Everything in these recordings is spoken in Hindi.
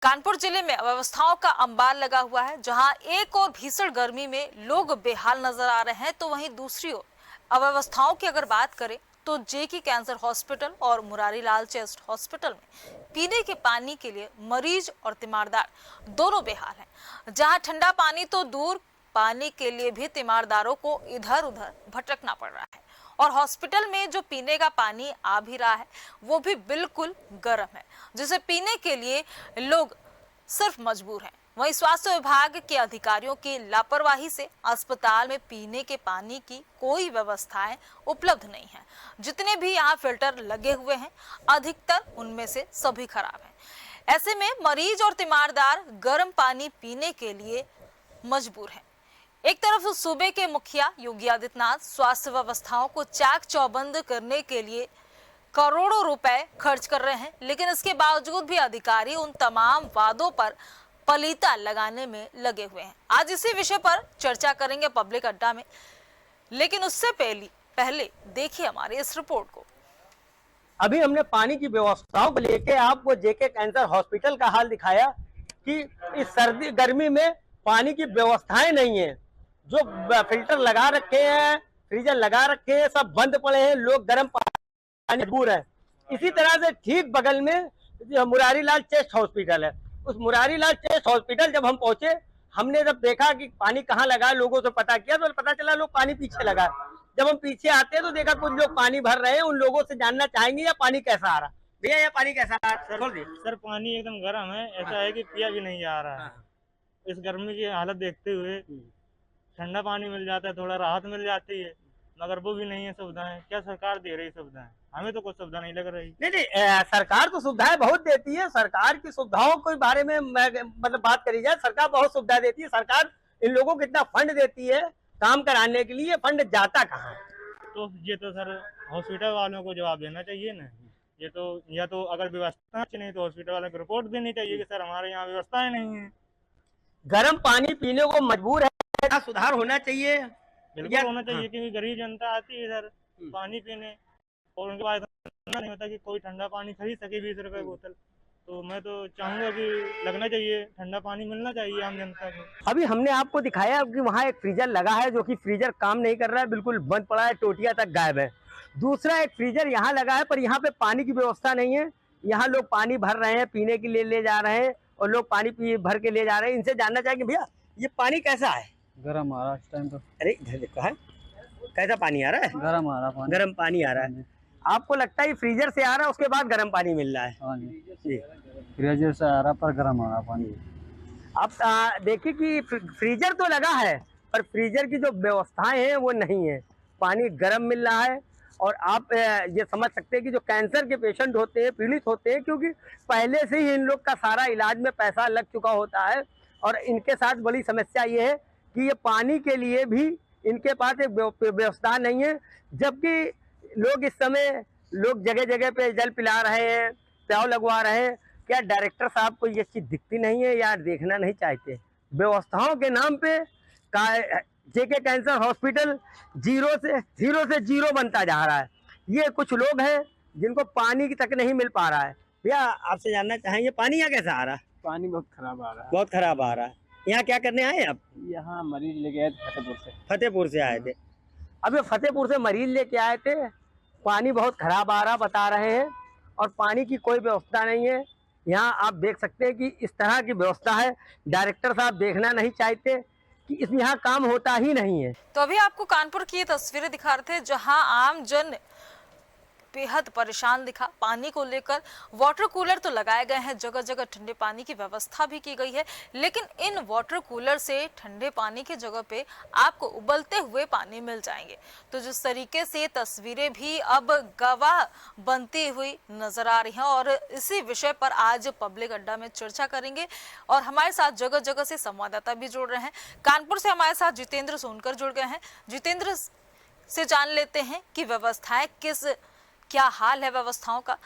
कानपुर जिले में अव्यवस्थाओं का अंबार लगा हुआ है। जहां एक और भीषण गर्मी में लोग बेहाल नजर आ रहे हैं, तो वहीं दूसरी ओर अव्यवस्थाओं की अगर बात करें तो जेके कैंसर हॉस्पिटल और मुरारी लाल चेस्ट हॉस्पिटल में पीने के पानी के लिए मरीज और तीमारदार दोनों बेहाल हैं। जहां ठंडा पानी तो दूर, पानी के लिए भी तीमारदारों को इधर उधर भटकना पड़ रहा है। और हॉस्पिटल में जो पीने का पानी आ भी रहा है वो भी बिल्कुल गर्म है, जिसे पीने के लिए लोग सिर्फ मजबूर हैं। वहीं स्वास्थ्य विभाग के अधिकारियों की लापरवाही से अस्पताल में पीने के पानी की कोई व्यवस्थाएं उपलब्ध नहीं है। जितने भी यहाँ फिल्टर लगे हुए हैं, अधिकतर उनमें से सभी खराब हैं। ऐसे में मरीज और तीमारदार गर्म पानी पीने के लिए मजबूर हैं। एक तरफ सूबे के मुखिया योगी आदित्यनाथ स्वास्थ्य व्यवस्थाओं को चाक चौबंद करने के लिए करोड़ों रुपए खर्च कर रहे हैं, लेकिन इसके बावजूद भी अधिकारी उन तमाम वादों पर पलीता लगाने में लगे हुए हैं। आज इसी विषय पर चर्चा करेंगे पब्लिक अड्डा में, लेकिन उससे पहले देखिए हमारी इस रिपोर्ट को। अभी हमने पानी की व्यवस्थाओं को लेके आपको जेके कैंसर हॉस्पिटल का हाल दिखाया कि इस सर्दी गर्मी में पानी की व्यवस्थाएं नहीं है। जो फिल्टर लगा रखे हैं, फ्रीजर लगा रखे हैं, सब बंद पड़े हैं, लोग गर्म पानी मजबूर है। इसी तरह से ठीक बगल में मुरारी लाल चेस्ट हॉस्पिटल है। उस मुरारी लाल चेस्ट हॉस्पिटल जब हम पहुंचे, हमने जब देखा कि पानी कहाँ लगा, लोगों से पता किया तो पता चला लोग पानी पीछे लगा। जब हम पीछे आते हैं तो देखा कुछ लोग पानी भर रहे हैं। उन लोगों से जानना चाहेंगे या पानी कैसा आ रहा। भैया ये पानी कैसा आ रहा? सर पानी एकदम गर्म है, ऐसा है कि पिया भी नहीं जा रहा है। इस गर्मी की हालत देखते हुए ठंडा पानी मिल जाता है, थोड़ा राहत मिल जाती है, मगर वो भी नहीं है सुविधाएं। क्या सरकार दे रही सुविधाएं? हमें तो कुछ सुविधा नहीं लग रही। नहीं, सरकार तो सुविधाएं बहुत देती है। सरकार की सुविधाओं के बारे में मतलब बात करी जाए, सरकार बहुत सुविधा देती है। सरकार इन लोगों को इतना फंड देती है काम कराने के लिए, फंड जाता कहाँ? तो ये तो सर हॉस्पिटल वालों को जवाब देना चाहिए ना। ये तो या तो अगर व्यवस्था अच्छी नहीं तो हॉस्पिटल वालों को रिपोर्ट देनी चाहिए कि सर हमारे यहाँ व्यवस्थाएं नहीं है। गर्म पानी पीने को मजबूर है, सुधार होना चाहिए। बिल्कुल होना चाहिए, क्योंकि गरीब जनता आती है इधर पानी पीने और उनके पास इतना नहीं होता कि कोई ठंडा पानी खरीद सके 20 रुपए बोतल। तो मैं तो चाहूंगा कि लगना चाहिए, ठंडा पानी मिलना चाहिए आम जनता को। अभी हमने आपको दिखाया कि वहाँ एक फ्रीजर लगा है, जो कि फ्रीजर काम नहीं कर रहा है, बिल्कुल बंद पड़ा है, टोटियां तक गायब है। दूसरा एक फ्रीजर यहाँ लगा है, पर यहाँ पे पानी की व्यवस्था नहीं है। यहाँ लोग पानी भर रहे हैं, पीने के लिए ले जा रहे हैं और लोग पानी भर के ले जा रहे हैं। इनसे जानना चाहेंगे भैया ये पानी कैसा है? गरम आ रहा है इस टाइम तो। अरे इधर देखो है, कैसा पानी आ रहा है? गरम आ रहा पानी। गर्म पानी आ रहा है। आपको लगता है फ्रीजर से आ रहा है, उसके बाद गर्म पानी मिल रहा है? हाँ जी, फ्रीजर से आ रहा पर गर्म आ रहा पानी। आप देखिए कि फ्रीजर तो लगा है, पर फ्रीजर की जो व्यवस्थाएं हैं वो नहीं है। पानी गर्म मिल रहा है और आप ये समझ सकते हैं कि जो कैंसर के पेशेंट होते हैं, पीड़ित होते हैं, क्योंकि पहले से ही इन लोग का सारा इलाज में पैसा लग चुका होता है। और इनके साथ बड़ी समस्या ये है कि ये पानी के लिए भी इनके पास एक व्यवस्था नहीं है। जबकि लोग इस समय लोग जगह जगह पे जल पिला रहे हैं, प्याव लगवा रहे हैं। क्या डायरेक्टर साहब को ये चीज़ दिखती नहीं है या देखना नहीं चाहते? व्यवस्थाओं के नाम पे जेके कैंसर हॉस्पिटल जीरो से जीरो बनता जा रहा है। ये कुछ लोग हैं जिनको पानी की तक नहीं मिल पा रहा है। भैया आपसे जानना चाहेंगे पानी यहाँ कैसा आ रहा है? पानी बहुत खराब आ रहा है। बहुत खराब आ रहा है। यहाँ क्या करने आए आप? यहाँ मरीज लेके आए थे फतेहपुर से। फतेहपुर से आए थे। अब ये फतेहपुर से मरीज लेके आए थे, पानी बहुत खराब आ रहा बता रहे हैं और पानी की कोई व्यवस्था नहीं है। यहाँ आप देख सकते हैं कि इस तरह की व्यवस्था है। डायरेक्टर साहब देखना नहीं चाहते कि इसमें यहाँ काम होता ही नहीं है। तो अभी आपको कानपुर की तस्वीरें दिखा रहे थे, जहां आम जन बेहद परेशान दिखा। पानी को लेकर वाटर कूलर तो लगाए गए हैं, जगह जगह ठंडे पानी की व्यवस्था भी की गई है, लेकिन इन वाटर कूलर से ठंडे पानी की जगह पे आपको उबलते हुए पानी मिल जाएंगे। तो जिस तरीके से तस्वीरें भी अब गवाह बनती हुई नजर आ रही हैं, और इसी विषय पर आज पब्लिक अड्डा में चर्चा करेंगे। और हमारे साथ जगह जगह से संवाददाता भी जुड़ रहे हैं। कानपुर से हमारे साथ जितेंद्र सोनकर जुड़ गए हैं। जितेंद्र से जान लेते हैं कि व्यवस्थाएं क्या हाल है व्यवस्थाओं का।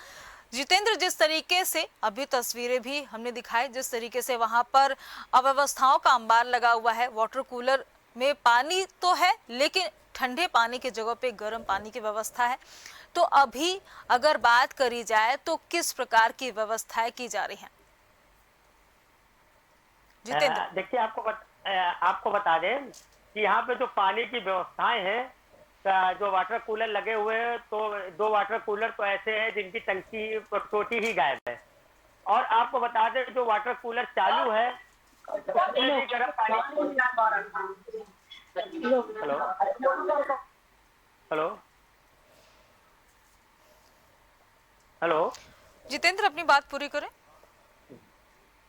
जितेंद्र, जिस तरीके से अभी तस्वीरें भी हमने दिखाई, जिस तरीके से वहां पर अव्यवस्थाओं का अंबार लगा हुआ है, वाटर कूलर में पानी तो है लेकिन ठंडे पानी की जगह पे गर्म पानी की व्यवस्था है, तो अभी अगर बात करी जाए तो किस प्रकार की व्यवस्थाएं की जा रही हैं? जितेंद्र। देखिए आपको बता दें कि यहाँ पे जो पानी की व्यवस्थाएं हैं, जो वाटर कूलर लगे हुए हैं, तो 2 वाटर कूलर तो ऐसे हैं जिनकी टंकी टोटी ही गायब है। और आपको बता दें जो वाटर कूलर चालू है उसमें भी गर्म पानी। हेलो हेलो हेलो जितेंद्र, अपनी बात पूरी करें।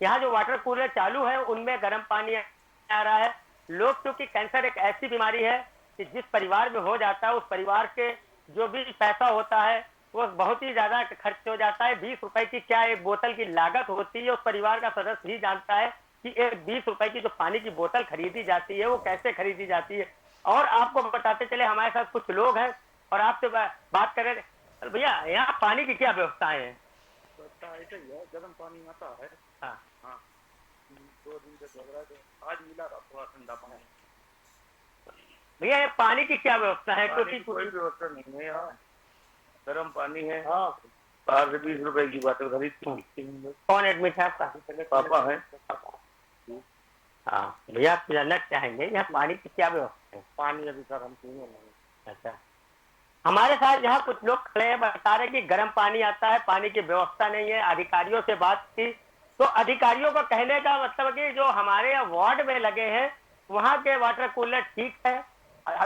यहाँ जो वाटर कूलर चालू है उनमें गर्म पानी आ रहा है। लोग, क्योंकि कैंसर एक ऐसी बीमारी है कि जिस परिवार में हो जाता है उस परिवार के जो भी पैसा होता है वो बहुत ही ज्यादा खर्च हो जाता है। 20 रुपए की क्या एक बोतल की लागत होती है, उस परिवार का सदस्य ही जानता है कि एक 20 रुपए की जो पानी की बोतल खरीदी जाती है वो कैसे खरीदी जाती है। और आपको बताते चले, हमारे साथ कुछ लोग हैं और आपसे बात करें, भैया यहाँ पानी की क्या व्यवस्थाएं हैं? गर्म पानी आता है। हाँ हाँ, 2 दिन से चल रहा है, आज मिला था थोड़ा ठंडा पानी। भैया ये पानी की क्या व्यवस्था है? क्योंकि कोई व्यवस्था नहीं है यहाँ, गर्म पानी है। हाँ, 20 रुपए की बात खरीदती हूँ। कौन एडमिट है आपका? पापा है। हाँ भैया, आप जानना चाहेंगे यहाँ पानी की क्या व्यवस्था है? पानी अभी तक हम पीने नहीं। अच्छा, हमारे साथ यहाँ कुछ लोग खड़े हैं, बता रहे कि गर्म पानी आता है, पानी की व्यवस्था नहीं है। अधिकारियों से बात की तो अधिकारियों का कहने का मतलब कि जो हमारे यहाँ वार्ड में लगे हैं वहाँ के वाटर कूलर ठीक है,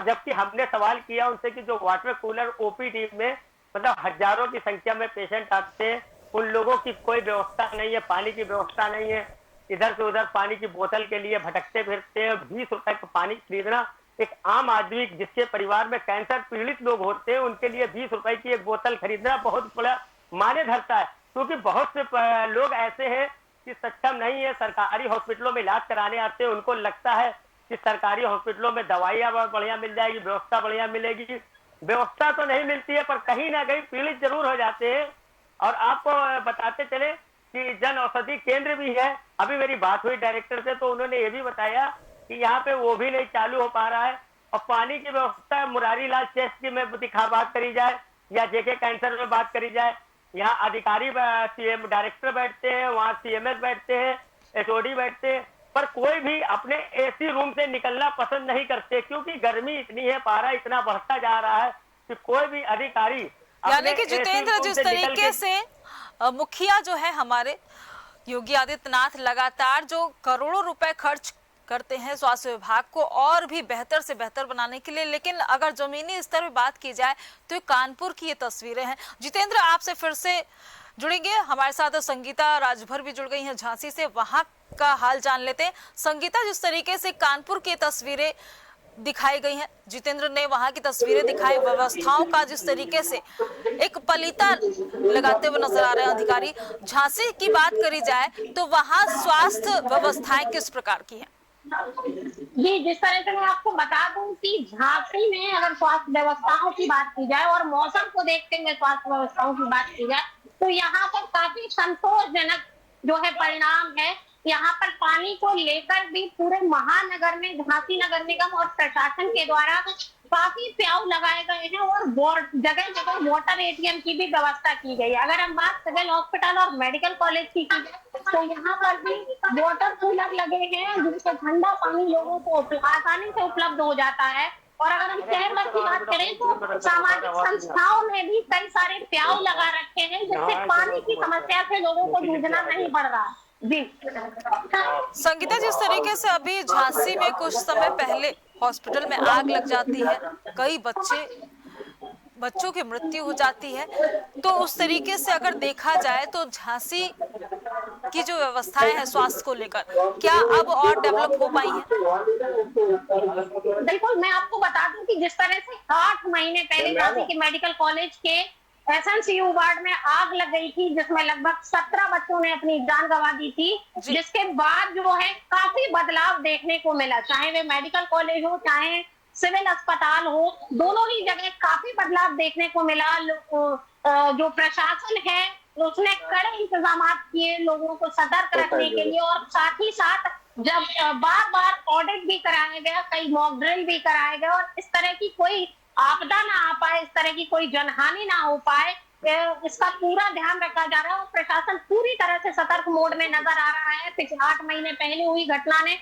जबकि हमने सवाल किया उनसे कि जो वाटर कूलर ओपीडी में मतलब हजारों की संख्या में पेशेंट आते हैं, उन लोगों की कोई व्यवस्था नहीं है, पानी की व्यवस्था नहीं है। इधर से उधर पानी की बोतल के लिए भटकते फिरते हैं। 20 रुपए का पानी खरीदना एक आम आदमी जिसके परिवार में कैंसर पीड़ित लोग होते हैं उनके लिए 20 रुपए की एक बोतल खरीदना बहुत बड़ा माने धरता है। क्योंकि बहुत से लोग ऐसे हैं कि सक्षम नहीं है, सरकारी हॉस्पिटलों में इलाज कराने आते हैं, उनको लगता है कि सरकारी हॉस्पिटलों में दवाइयाँ बढ़िया मिल जाएगी, व्यवस्था बढ़िया मिलेगी। व्यवस्था तो नहीं मिलती है, पर कहीं ना कहीं पीड़ित जरूर हो जाते हैं। और आपको बताते चले कि जन औषधि केंद्र भी है। अभी मेरी बात हुई डायरेक्टर से तो उन्होंने ये भी बताया कि यहाँ पे वो भी नहीं चालू हो पा रहा है। और पानी की व्यवस्था मुरारी लाल चेस्ट की में बात करी जाए या जेके कैंसर में बात करी जाए, यहाँ अधिकारी सीएम डायरेक्टर बैठते हैं, वहाँ सीएमएस बैठते हैं, एचओडी बैठते हैं, पर कोई भी अपने एसी रूम से निकलना पसंद नहीं करते, क्योंकि गर्मी इतनी है, पारा इतना बढ़ता जा रहा है कि कोई भी अधिकारी यानी कि जितेंद्र, जिस तरीके से मुखिया जो है हमारे योगी आदित्यनाथ लगातार जो करोड़ों रुपए खर्च करते हैं स्वास्थ्य विभाग को और भी बेहतर से बेहतर बनाने के लिए, लेकिन अगर जमीनी स्तर पर बात की जाए तो ये कानपुर की ये तस्वीरें हैं। जितेंद्र, आपसे फिर से जुड़ेंगे, हमारे साथ संगीता राजभर भी जुड़ गई हैं झांसी से, वहां का हाल जान लेते हैं। संगीता, जिस तरीके से कानपुर की तस्वीरें दिखाई गई हैं, जितेंद्र ने वहां की तस्वीरें दिखाई, व्यवस्थाओं का जिस तरीके से एक पलीता लगाते हुए नजर आ रहे हैं अधिकारी। झांसी की बात करी जाए तो वहां स्वास्थ्य व्यवस्थाएं किस प्रकार की हैं? जी, जिस तरह से मैं आपको बता दूं कि झांसी में अगर स्वास्थ्य व्यवस्थाओं की बात की जाए और मौसम को देखते हुए स्वास्थ्य व्यवस्थाओं की बात की जाए तो यहाँ पर काफी संतोषजनक जो है परिणाम है। यहाँ पर पानी को लेकर भी पूरे महानगर में झांसी नगर निगम और प्रशासन के द्वारा काफी प्याऊ लगाए गए हैं और जगह जगह वाटर एटीएम की भी व्यवस्था की गई है। अगर हम बात सिविल हॉस्पिटल और मेडिकल कॉलेज की जाए तो यहाँ पर भी वाटर कूलर लगे हैं जिनसे ठंडा पानी लोगों को आसानी से उपलब्ध हो जाता है। और अगर हम शहर भर की बात करें तो सामाजिक संस्थाओं ने भी कई सारे प्याऊ लगा रखे हैं जिससे पानी की समस्या से लोगों को जूझना नहीं पड़ रहा। जी संगीता, जिस तरीके से अभी झांसी में कुछ समय पहले हॉस्पिटल में आग लग जाती है, कई बच्चों की मृत्यु हो जाती है, तो उस तरीके से अगर देखा जाए तो झांसी की जो व्यवस्थाएं हैं स्वास्थ्य को लेकर, क्या अब और डेवलप हो पाई हैं? बिल्कुल, मैं आपको बता दूं कि जिस तरह से 8 महीने पहले झांसी के मेडिकल कॉलेज के एसएनसीयू वार्ड में आग लग गई थी जिसमें लगभग 17 बच्चों ने अपनी जान गंवा दी थी, जिसके बाद जो है काफी बदलाव देखने को मिला, चाहे वे मेडिकल कॉलेज हो चाहे सिविल अस्पताल हो, दोनों ही जगह काफी बदलाव देखने को मिला। जो प्रशासन है उसने कड़े इंतजाम किए लोगों को सतर्क रखने के लिए और साथ ही साथ जब बार बार ऑडिट भी कराया गया, कई मॉक ड्रिल भी कराए गए और इस तरह की कोई आपदा ना आ पाए, इस तरह की कोई जनहानि ना हो पाए, इसका पूरा ध्यान रखा जा रहा है और प्रशासन पूरी तरह से सतर्क मोड में नजर आ रहा है। पिछले 8 महीने पहले हुई घटना ने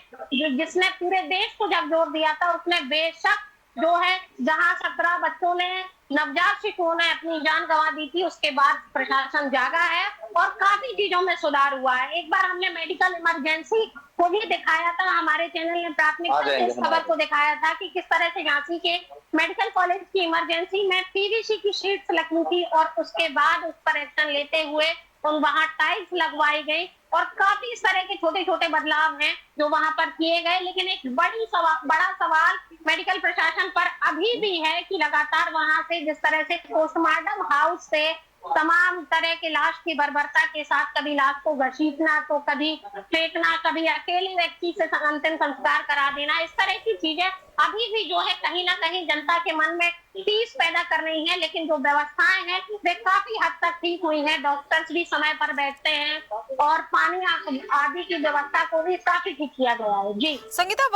जिसने पूरे देश को झकझोर दिया था, उसने बेशक जो है जहां 17 बच्चों ने, नवजात शिशुओं ने अपनी जान गंवा दी थी, उसके बाद प्रशासन जागा है और काफी चीजों में सुधार हुआ है। एक बार हमने मेडिकल इमरजेंसी को भी दिखाया था, हमारे चैनल ने प्राथमिकता से इस खबर को दिखाया था कि किस तरह से झांसी के मेडिकल कॉलेज की इमरजेंसी में पीवीसी की शीट्स लगी थी और उसके बाद उस पर एक्शन लेते हुए वहां टाइल्स लगवाई गई और काफी इस तरह के छोटे छोटे बदलाव हैं जो वहां पर किए गए। लेकिन एक बड़ा सवाल मेडिकल प्रशासन पर अभी भी है कि लगातार वहां से जिस तरह से पोस्टमार्टम हाउस से तमाम तरह के लाश की बर्बरता के साथ कभी लाश को घसीटना, तो कभी फेंकना, कभी अकेले व्यक्ति से अंतिम संस्कार करा देना, इस तरह की चीजें अभी भी जो है कहीं ना कहीं जनता के मन में टीस पैदा कर रही हैं। लेकिन जो व्यवस्थाएं हैं वे काफी हद तक ठीक हुई हैं। डॉक्टर्स भी समय पर बैठते हैं और पानी आदि की व्यवस्था को भी काफी ठीक किया गया है। जी संगीता,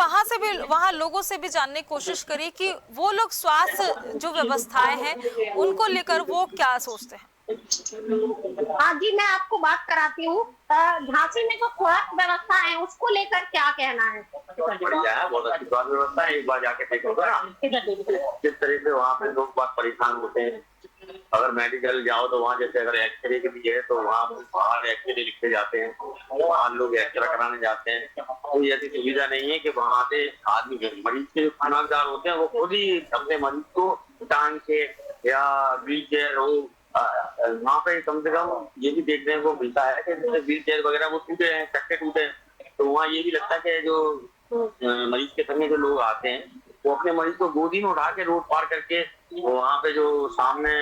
वहां लोगों से भी जानने की कोशिश करिए कि वो लोग स्वास्थ्य जो व्यवस्थाएं हैं उनको लेकर वो क्या सोचते हैं। हाँ जी, मैं आपको बात कराती हूँ। झांसी में जो स्वास्थ्य व्यवस्था है उसको लेकर क्या कहना है? बढ़िया है, बहुत अच्छी स्वास्थ्य व्यवस्था है। एक बार जाके देखोगे ना किस तरह से वहाँ पे लोग बहुत परेशान होते हैं। अगर मेडिकल जाओ तो वहाँ जैसे अगर एक्सरे की भी है तो वहाँ बाहर एक्सरे लिखे जाते हैं, वहाँ लोग एक्सरे कराने जाते हैं। कोई ऐसी सुविधा नहीं है कि वहाँ से आदमी मरीज के खानादार होते हैं वो खुद ही अपने मरीज को टांग के या व्हील चेयर हो, वहाँ पे कम से कम ये भी देखने को मिलता है कि व्हील चेयर वगैरह वो टूटे हैं, चक्के टूटे हैं, तो वहाँ ये भी लगता है कि जो मरीज के संगे जो लोग आते हैं वो अपने मरीज को गोदी में उठा के रोड पार करके वहाँ पे जो सामने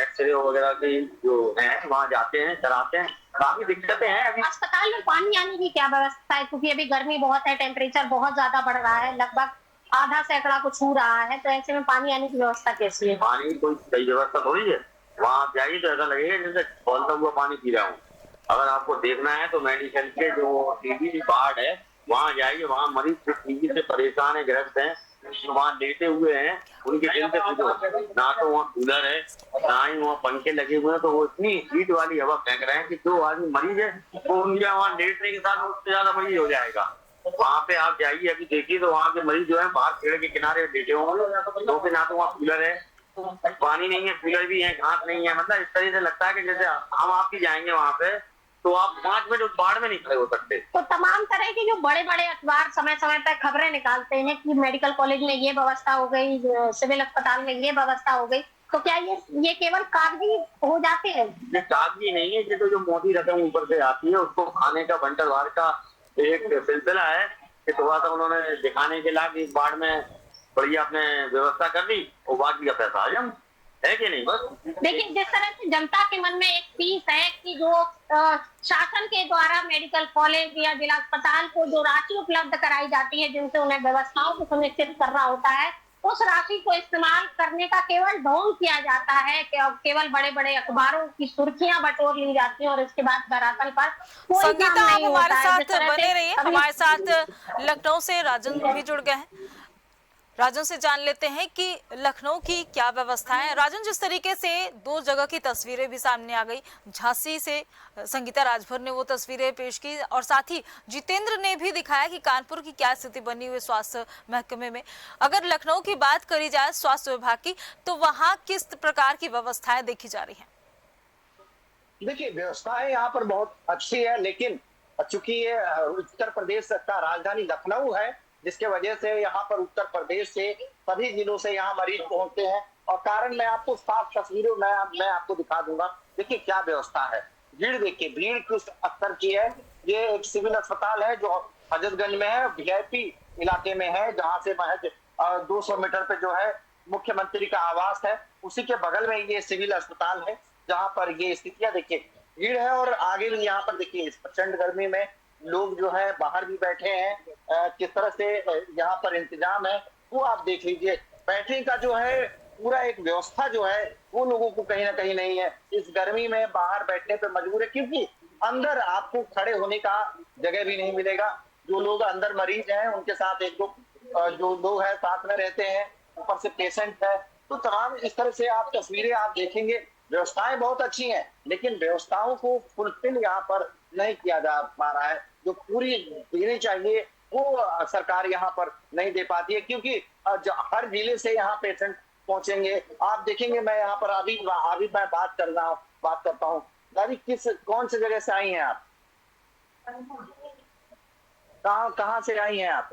एक्सरे वगैरह के जो है वहाँ जाते हैं, कराते हैं। काफी दिक्कतें हैं। अभी अस्पताल में पानी आने की क्या व्यवस्था है? क्योंकि अभी गर्मी बहुत है, टेम्परेचर बहुत ज्यादा बढ़ रहा है, लगभग आधा सैकड़ा को छू रहा है, तो ऐसे में पानी आने की व्यवस्था कैसी है? पानी कोई सही व्यवस्था थोड़ी है। वहाँ जाइए तो ऐसा लगेगा जैसे खौलता हुआ पानी पी रहा हूँ। अगर आपको देखना है तो मेडिकल के जो टीबी वार्ड है वहाँ जाइए, वहाँ मरीज टीबी से परेशान है, ग्रस्त हैं, वहाँ लेटे हुए हैं, उनके दिल से पूछो। ना तो वहाँ कूलर है ना ही वहाँ पंखे लगे हुए हैं, तो वो इतनी हीट वाली हवा फेंक रहे हैं कि जो आदमी मरीज है वो उनके वहाँ लेटने के साथ उससे ज्यादा मरीज हो जाएगा। वहाँ पे आप जाइए, अभी देखिए तो वहाँ के मरीज जो है बाहर पेड़ के किनारे लेटे होंगे, तो ना तो वहाँ कूलर है, पानी नहीं है, कूलर भी है, घास नहीं है। मतलब इस तरह से लगता है कि जैसे हम आपकी जाएंगे वहाँ पे तो आप 5 मिनट उस बाढ़ में नहीं खड़े हो सकते। तो तमाम तरह के जो बड़े बड़े अखबार समय समय पर खबरें निकालते हैं कि मेडिकल कॉलेज में ये व्यवस्था हो गई, सिविल अस्पताल में ये व्यवस्था हो गई, तो क्या ये केवल कागजी हो जाते हैं? ये कागजी नहीं है, ये तो जो मोटी रकम ऊपर से आती है उसको खाने का बंटवार का एक सिलसिला है कि थोड़ा सा उन्होंने दिखाने के लिए इस बाढ़ में बढ़िया आपने व्यवस्था कर दी और बाकी का पैसा हजम है कि नहीं। बस लेकिन जिस तरह से जनता के मन में एक पीस है कि जो शासन के द्वारा मेडिकल कॉलेज या जिला अस्पताल को जो राशि उपलब्ध कराई जाती है जिनसे उन्हें व्यवस्थाओं को सुनिश्चित करना होता है, उस राशि को इस्तेमाल करने का केवल ढोंग किया जाता है, केवल बड़े बड़े अखबारों की सुर्खियां बटोर ली जाती हैं और इसके बाद धरातल पर कोई संगीता, काम आप नहीं हमारे होता है। साथ बने रहिए। हमारे साथ लखनऊ से राजन भी जुड़ गए हैं। राजन से जान लेते हैं कि लखनऊ की क्या व्यवस्था है। राजन, जिस तरीके से 2 जगह की तस्वीरें भी सामने आ गई, झांसी से संगीता राजभर ने वो तस्वीरें पेश की और साथ ही जितेंद्र ने भी दिखाया कि कानपुर की क्या स्थिति बनी हुई स्वास्थ्य महकमे में। अगर लखनऊ की बात करी जाए स्वास्थ्य विभाग की, तो वहाँ किस प्रकार की व्यवस्थाएं देखी जा रही हैं? देखिए, व्यवस्थाएं यहाँ पर बहुत अच्छी है, लेकिन चूंकि ये उत्तर प्रदेश का राजधानी लखनऊ है, जिसके वजह से यहाँ पर उत्तर प्रदेश से सभी जिलों से यहाँ मरीज पहुंचते हैं। और कारण मैं आपको साफ तस्वीरें मैं आपको दिखा दूंगा। देखिए क्या व्यवस्था है, भीड़ देखिए, भीड़ किस स्तर की है। ये एक सिविल अस्पताल है जो हजरतगंज में है, वीआईपी इलाके में है, जहाँ से महज 200 मीटर पे जो है मुख्यमंत्री का आवास है, उसी के बगल में ये सिविल अस्पताल है, जहाँ पर ये स्थितियां देखिए, भीड़ है। और आगे भी यहाँ पर देखिए इस प्रचंड गर्मी में लोग जो है बाहर भी बैठे हैं, किस तरह से यहाँ पर इंतजाम है वो आप देख लीजिए। बैठने का जो है पूरा एक व्यवस्था जो है वो लोगों को कहीं ना कहीं नहीं है। इस गर्मी में बाहर बैठने पे मजबूर है, क्योंकि अंदर आपको खड़े होने का जगह भी नहीं मिलेगा। जो लोग अंदर मरीज हैं उनके साथ एक दो जो लोग हैं साथ में रहते हैं, ऊपर से पेशेंट है, तो तमाम इस तरह से आप तस्वीरें आप देखेंगे, व्यवस्थाएं बहुत अच्छी हैं, लेकिन व्यवस्थाओं को फुलफिल यहाँ पर नहीं किया जा पा रहा है। जो पूरी देनी चाहिए वो सरकार यहाँ पर नहीं दे पाती है, क्योंकि हर जिले से यहाँ पेशेंट पहुंचेंगे। आप देखेंगे, मैं यहाँ पर अभी मैं बात करता हूँ। दादी, कौन सी जगह से आई हैं आप? कहाँ से आई हैं आप?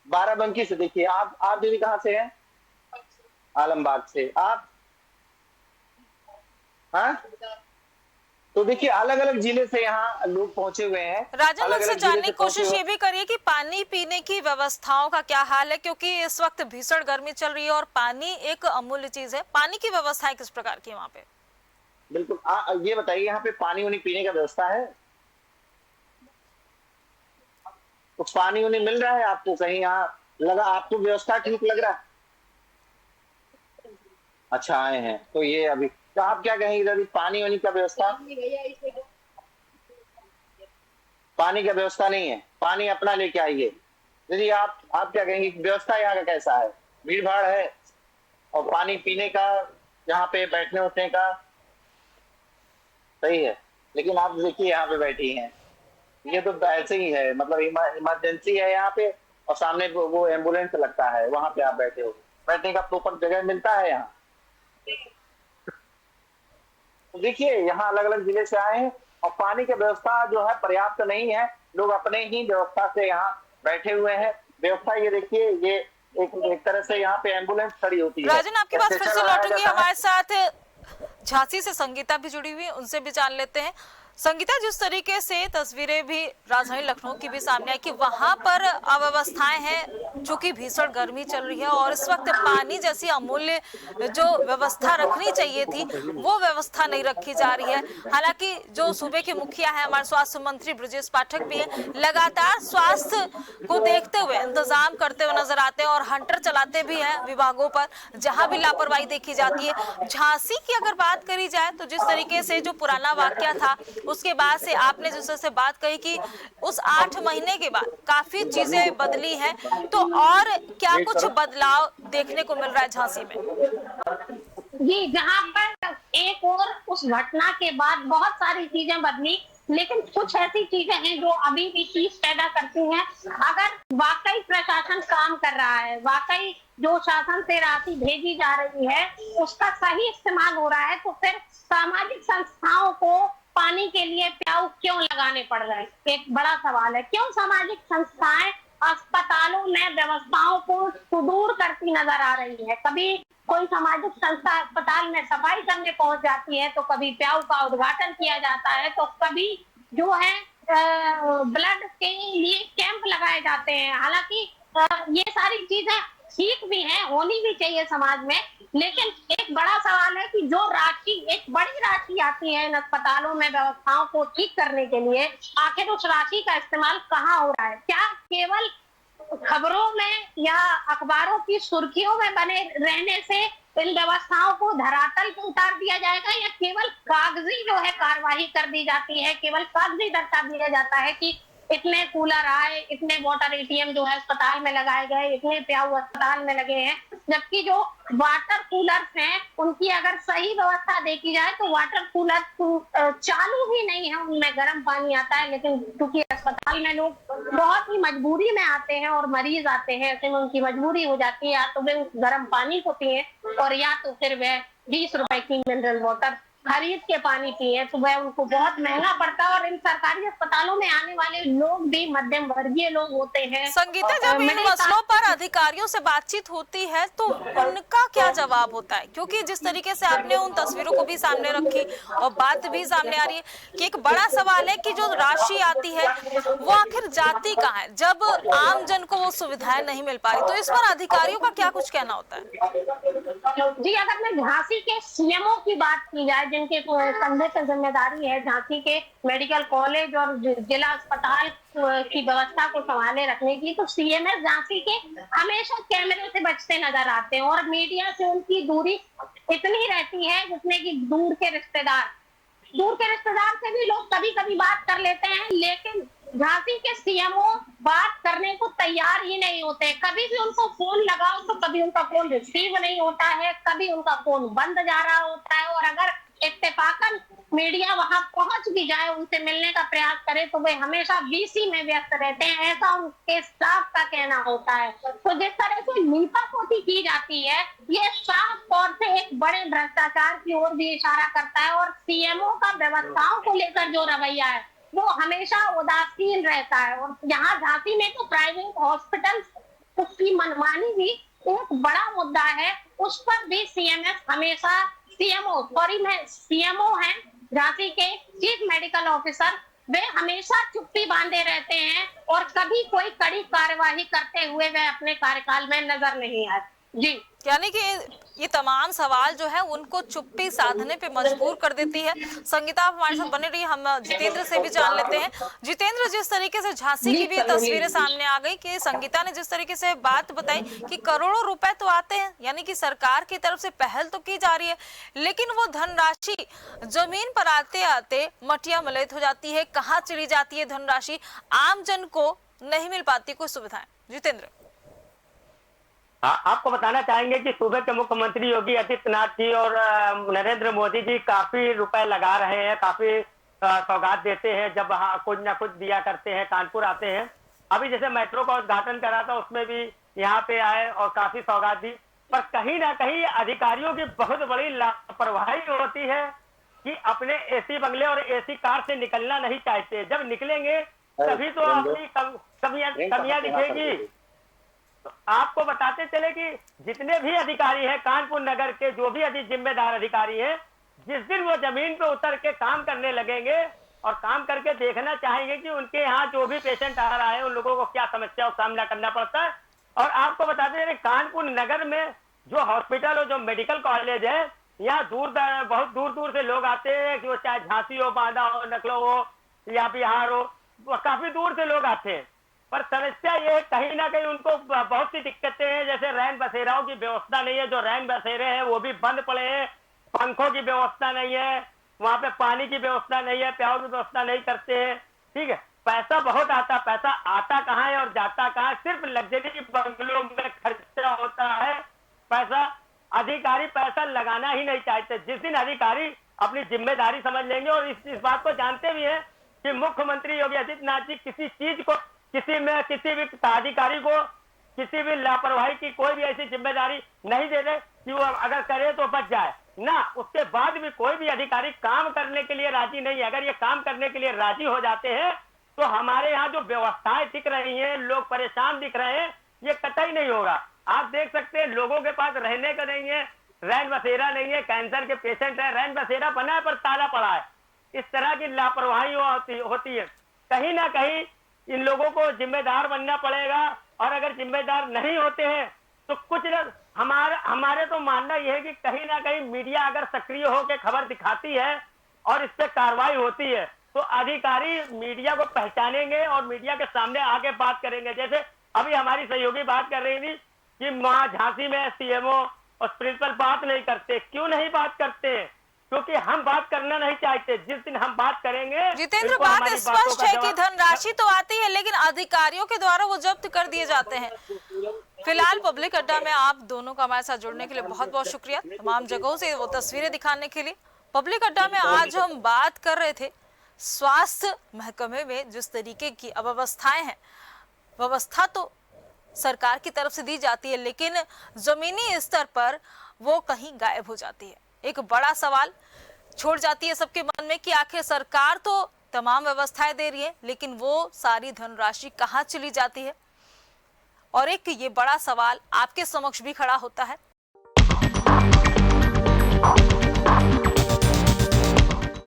बाराबंकी से। देखिए, आप दीदी कहाँ से हैं? आलमबाग से। आप? हाँ, तो देखिए अलग अलग जिले से यहाँ लोग पहुंचे हुए हैं। राजन, हमसे जानने की कोशिश ये भी करिए कि पानी पीने की व्यवस्थाओं का क्या हाल है, क्योंकि इस वक्त भीषण गर्मी चल रही है और पानी एक अमूल्य चीज है। पानी की व्यवस्थाएं किस प्रकार की है वहाँ पे? बिल्कुल, ये बताइए, यहाँ पे पानी उनी पीने का व्यवस्था है? तो पानी उनी मिल रहा है आपको? कहीं यहाँ लगा आपको व्यवस्था ठीक लग रहा है? अच्छा, आए हैं तो ये अभी, तो आप क्या कहेंगे अभी पानी वानी का व्यवस्था? पानी का व्यवस्था नहीं है, पानी अपना लेके आइए। दीदी, आप क्या कहेंगे, व्यवस्था यहाँ का कैसा है? भीड़ भाड़ है और पानी पीने का, यहाँ पे बैठने उठने का सही है, लेकिन आप देखिए यहाँ पे बैठी हैं, ये तो ऐसे ही है, मतलब इमरजेंसी है यहाँ पे, और सामने वो एम्बुलेंस लगता है, वहां पे आप बैठे हो, बैठने का प्रॉपर जगह मिलता है यहाँ? तो देखिए, यहाँ अलग अलग जिले से आए हैं और पानी की व्यवस्था जो है पर्याप्त नहीं है। लोग अपने ही व्यवस्था से यहाँ बैठे हुए हैं। व्यवस्था ये देखिए, ये एक तरह से यहाँ पे एम्बुलेंस खड़ी होती है। राजन, आपके पास फिर से लौटूंगी। हमारे साथ झांसी से संगीता भी जुड़ी हुई है, उनसे भी जान लेते हैं। संगीता, जिस तरीके से तस्वीरें भी राजधानी लखनऊ की भी सामने आई कि वहां पर अव्यवस्थाएं हैं, चूंकि भीषण गर्मी चल रही है और इस वक्त पानी जैसी अमूल्य जो व्यवस्था रखनी चाहिए थी वो व्यवस्था नहीं रखी जा रही है। हालांकि जो सूबे के मुखिया है, हमारे स्वास्थ्य मंत्री ब्रजेश पाठक भी है, लगातार स्वास्थ्य को देखते हुए इंतजाम करते हुए नजर आते हैं और हंटर चलाते भी हैं विभागों पर जहां भी लापरवाही देखी जाती है। झांसी की अगर बात करी जाए तो जिस तरीके से जो पुराना वाकया था, उसके बाद से आपने जिससे बात कही कि उस 8 महीने के बाद काफी चीजें बदली हैं, तो और क्या कुछ बदलाव देखने को मिल रहा है झांसी में? जी, जहाँ पर एक और उस घटना के बाद बहुत सारी चीजें बदली, लेकिन कुछ ऐसी चीजें हैं जो अभी भी चीज पैदा करती हैं। अगर वाकई प्रशासन काम कर रहा है, वाकई जो शासन से राशि भेजी जा रही है उसका सही इस्तेमाल हो रहा है, तो फिर सामाजिक संस्थाओं को पानी के लिए प्याऊ क्यों लगाने पड़ रहे हैं? एक बड़ा सवाल है। क्यों सामाजिक संस्थाएं अस्पतालों में व्यवस्थाओं को सुदूर करती नजर आ रही है? कभी कोई सामाजिक संस्था अस्पताल में सफाई करने पहुंच जाती है, तो कभी प्याऊ का उद्घाटन किया जाता है, तो कभी जो है ब्लड के लिए कैंप लगाए जाते हैं। हालांकि ये सारी चीजें ठीक भी हैं, होनी भी चाहिए समाज में, लेकिन एक बड़ा सवाल है कि जो राशि, एक बड़ी राशि आती है इन अस्पतालों में व्यवस्थाओं को ठीक करने के लिए, आखिर उस राशि का इस्तेमाल कहाँ हो रहा है? क्या केवल खबरों में या अखबारों की सुर्खियों में बने रहने से इन व्यवस्थाओं को धरातल पर उतार दिया जाएगा, या केवल कागजी जो है कार्यवाही कर दी जाती है, केवल कागजी दर्शा दिया जाता है कि इतने कूलर आए, इतने वाटर एटीएम जो है अस्पताल में लगाए गए, इतने प्याऊ अस्पताल में लगे हैं, जबकि जो वाटर कूलर्स हैं उनकी अगर सही व्यवस्था देखी जाए तो वाटर कूलर चालू ही नहीं है, उनमें गर्म पानी आता है। लेकिन क्योंकि अस्पताल में लोग बहुत ही मजबूरी में आते हैं और मरीज आते हैं, ऐसे में उनकी मजबूरी हो जाती है या तो वे उस गर्म पानी को पिए और या तो फिर वह 20 रुपए की मिनरल वाटर खरीद के पानी पिए, तो वह उनको बहुत महंगा पड़ता है। और इन सरकारी अस्पतालों में आने वाले लोग भी मध्यम वर्गीय लोग होते हैं। संगीता, जब इन मसलों पर अधिकारियों से बातचीत होती है तो उनका क्या जवाब होता है? क्योंकि जिस तरीके से आपने उन तस्वीरों को भी सामने रखी और बात भी सामने आ रही है कि एक बड़ा सवाल है कि जो राशि आती है वो आखिर जाती कहाँ है, जब आम जन को वो सुविधाएं नहीं मिल पा रही, तो इस पर अधिकारियों का क्या कुछ कहना होता है? जी, अगर मैं झांसी के सीएमओ की बात की जाए, जिनके कंधे पर जिम्मेदारी है झांसी के मेडिकल कॉलेज और जिला अस्पताल की व्यवस्था को संभाले रखने की, तो सीएमएस झांसी के हमेशा कैमरे से बचते नजर आते हैं और मीडिया से उनकी दूरी इतनी रहती है जिसमें कि दूर के रिश्तेदार से भी लोग कभी कभी बात कर लेते हैं, लेकिन झांसी के सीएमओ बात करने को तैयार ही नहीं होते। कभी भी उनको फोन लगाओ तो कभी उनका फोन रिसीव नहीं होता है, कभी उनका फोन बंद जा रहा होता है, और अगर इत्तेफाकन मीडिया वहां पहुंच भी जाए, उनसे मिलने का प्रयास करे, तो वे हमेशा वीसी में व्यस्त रहते हैं, ऐसा उनके स्टाफ का कहना होता है। तो जिस तरह से लीपापोती की जाती है, ये साफ तौर से एक बड़े भ्रष्टाचार की ओर भी इशारा करता है। और सीएमओ का व्यवस्थाओं को लेकर जो रवैया है वो हमेशा उदासीन रहता है। और यहाँ झांसी में तो प्राइवेट हॉस्पिटल की मनमानी भी एक बड़ा मुद्दा है, उस पर भी सीएमएस हमेशा सीएमओ हैं झांसी के चीफ मेडिकल ऑफिसर, वे हमेशा चुप्पी बांधे रहते हैं और कभी कोई कड़ी कार्यवाही करते हुए वे अपने कार्यकाल में नजर नहीं आए। जी, यानी कि ये तमाम सवाल जो है उनको चुप्पी साधने पे मजबूर कर देती है। संगीता, आप हमारे साथ बने रही, हम जितेंद्र से भी जान लेते हैं। जितेंद्र, जिस तरीके से झांसी की भी तस्वीरें सामने आ गई कि संगीता ने जिस तरीके से बात बताई कि करोड़ों रुपए तो आते हैं, यानी कि सरकार की तरफ से पहल तो की जा रही है, लेकिन वो धनराशि जमीन पर आते आते मटिया मलैत हो जाती है। कहाँ चली जाती है धनराशि, आम जन को नहीं मिल पाती कोई सुविधाएं। जितेंद्र, आपको बताना चाहेंगे कि सूबे के मुख्यमंत्री योगी आदित्यनाथ जी और नरेंद्र मोदी जी काफी रुपए लगा रहे हैं, काफी सौगात देते हैं, जब कुछ ना कुछ दिया करते हैं, कानपुर आते हैं। अभी जैसे मेट्रो का उद्घाटन करा था, उसमें भी यहाँ पे आए और काफी सौगात दी, पर कहीं ना कहीं अधिकारियों की बहुत बड़ी लापरवाही होती है कि अपने एसी बंगले और एसी कार से निकलना नहीं चाहते। जब निकलेंगे तभी तो अपनी कमियां दिखेगी। आपको बताते चले कि जितने भी अधिकारी हैं कानपुर नगर के, जो भी जिम्मेदार अधिकारी हैं, जिस दिन वो जमीन पे उतर के काम करने लगेंगे और काम करके देखना चाहेंगे कि उनके यहाँ जो भी पेशेंट आ रहा है उन लोगों को क्या समस्या का सामना करना पड़ता है। और आपको बताते चले कानपुर नगर में जो हॉस्पिटल और जो मेडिकल कॉलेज है, यहाँ बहुत दूर दूर से लोग आते हैं, कि वो चाहे झांसी हो, बांदा हो, नकलो हो या बिहार हो, काफी दूर से लोग आते हैं। पर समस्या ये कहीं ना कहीं उनको बहुत सी दिक्कतें हैं, जैसे रैन बसेराओं की व्यवस्था नहीं है, जो रैन बसेरे हैं वो भी बंद पड़े हैं, पंखों की व्यवस्था नहीं है, वहां पे पानी की व्यवस्था नहीं है, प्याऊ की व्यवस्था नहीं करते हैं। ठीक है, पैसा बहुत आता, पैसा आता कहाँ है और जाता कहाँ है, सिर्फ लग्जरी बंगलों में खर्चा होता है पैसा। अधिकारी पैसा लगाना ही नहीं चाहते। जिस दिन अधिकारी अपनी जिम्मेदारी समझ लेंगे और इस बात को जानते भी है कि मुख्यमंत्री योगी आदित्यनाथ जी किसी चीज को, किसी भी अधिकारी को किसी भी लापरवाही की कोई भी ऐसी जिम्मेदारी नहीं दे दे कि वो अगर करे तो बच जाए ना, उसके बाद भी कोई भी अधिकारी काम करने के लिए राजी नहीं है। अगर ये काम करने के लिए राजी हो जाते हैं तो हमारे यहाँ जो व्यवस्थाएं दिख रही हैं, लोग परेशान दिख रहे हैं, ये कतई नहीं होगा। आप देख सकते हैं लोगों के पास रहने का नहीं है, रैन बसेरा नहीं है, कैंसर के पेशेंट है, रैन बसेरा बना है पर ताला पड़ा है। इस तरह की लापरवाही होती है। कहीं ना कहीं इन लोगों को जिम्मेदार बनना पड़ेगा, और अगर जिम्मेदार नहीं होते हैं तो कुछ हमारे तो मानना यह है कि कहीं ना कहीं मीडिया अगर सक्रिय होकर खबर दिखाती है और इस पे कार्रवाई होती है तो अधिकारी मीडिया को पहचानेंगे और मीडिया के सामने आके बात करेंगे। जैसे अभी हमारी सहयोगी बात कर रही थी कि वहां झांसी में सीएमओ और प्रिंसिपल बात नहीं करते। क्यों नहीं बात करते? क्योंकि हम बात करना नहीं चाहते। जिस दिन हम बात करेंगे, जितेंद्र, बात स्पष्ट है कि धनराशि तो आती है लेकिन अधिकारियों के द्वारा वो जब्त कर दिए जाते हैं। फिलहाल पब्लिक अड्डा में आप दोनों का हमारे साथ जुड़ने के लिए बहुत बहुत शुक्रिया, तमाम जगहों से वो तस्वीरें दिखाने के लिए। पब्लिक अड्डा में आज हम बात कर रहे थे स्वास्थ्य महकमे में जिस तरीके की अव्यवस्थाएं हैं। व्यवस्था तो सरकार की तरफ से दी जाती है लेकिन जमीनी स्तर पर वो कहीं गायब हो जाती है। एक बड़ा सवाल छोड़ जाती है सबके मन में कि आखिर सरकार तो तमाम व्यवस्थाएं दे रही है लेकिन वो सारी धनराशि कहाँ चली जाती है। और एक ये बड़ा सवाल आपके समक्ष भी खड़ा होता है